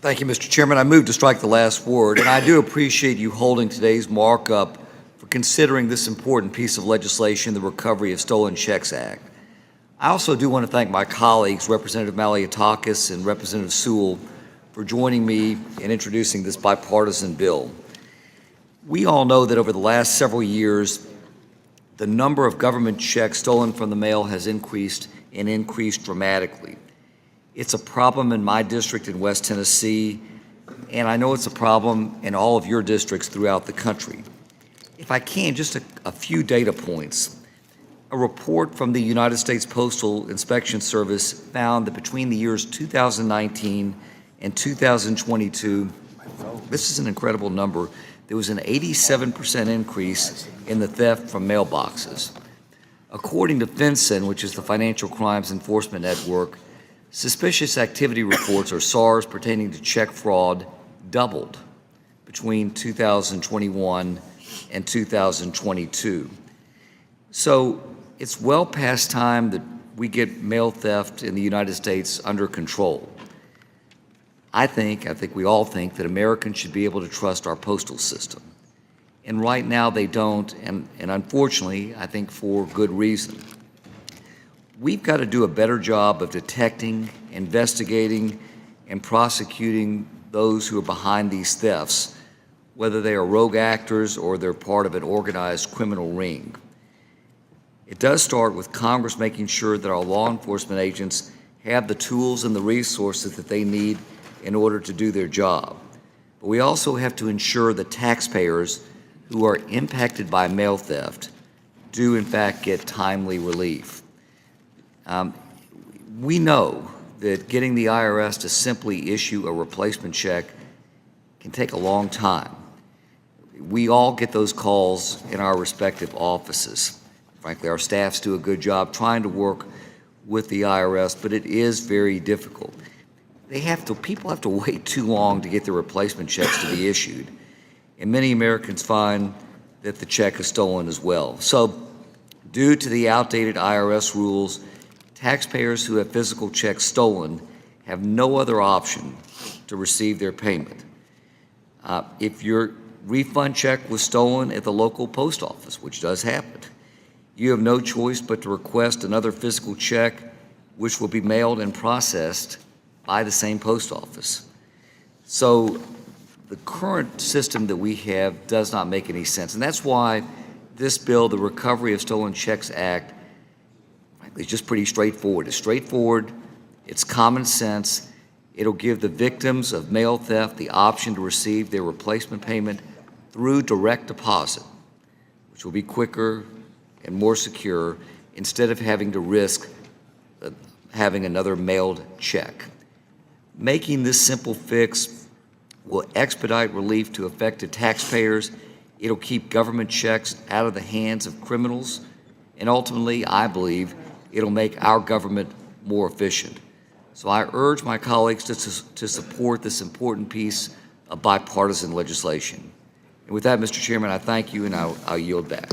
Thank you, Mr. Chairman. I move to strike the last word, and I do appreciate you holding today's markup for considering this important piece of legislation, the Recovery of Stolen Checks Act. I also do want to thank my colleagues, Representative Maliotakis and Representative Sewell, for joining me in introducing this bipartisan bill. We all know that over the last several years, the number of government checks stolen from the mail has increased and increased dramatically. It's a problem in my district in West Tennessee, and I know it's a problem in all of your districts throughout the country. If I can, just a few data points. A report from the United States Postal Inspection Service found that between the years 2019 and 2022, this is an incredible number, there was an 87% increase in the theft from mailboxes. According to FinCEN, which is the Financial Crimes Enforcement Network, suspicious activity reports, or SARS, pertaining to check fraud doubled between 2021 and 2022. So it's well past time that we get mail theft in the United States under control. I think we all think that Americans should be able to trust our postal system. And right now they don't, and unfortunately, I think for good reason. We've got to do a better job of detecting, investigating, and prosecuting those who are behind these thefts, whether they are rogue actors or they're part of an organized criminal ring. It does start with Congress making sure that our law enforcement agents have the tools and the resources that they need in order to do their job. But we also have to ensure that taxpayers who are impacted by mail theft do in fact get timely relief. We know that getting the IRS to simply issue a replacement check can take a long time. We all get those calls in our respective offices. Frankly, our staffs do a good job trying to work with the IRS, but it is very difficult. People have to wait too long to get their replacement checks to be issued, and many Americans find that the check is stolen as well. So, due to the outdated IRS rules, taxpayers who have physical checks stolen have no other option to receive their payment. If your refund check was stolen at the local post office, which does happen, you have no choice but to request another physical check, which will be mailed and processed by the same post office. So the current system that we have does not make any sense, and that's why this bill, the Recovery of Stolen Checks Act, it's just pretty straightforward. It's straightforward, it's common sense. It'll give the victims of mail theft the option to receive their replacement payment through direct deposit, which will be quicker and more secure instead of having to risk having another mailed check. Making this simple fix will expedite relief to affected taxpayers. It'll keep government checks out of the hands of criminals, and ultimately, I believe, it'll make our government more efficient. So I urge my colleagues to support this important piece of bipartisan legislation. And with that, Mr. Chairman, I thank you, and I'll yield back.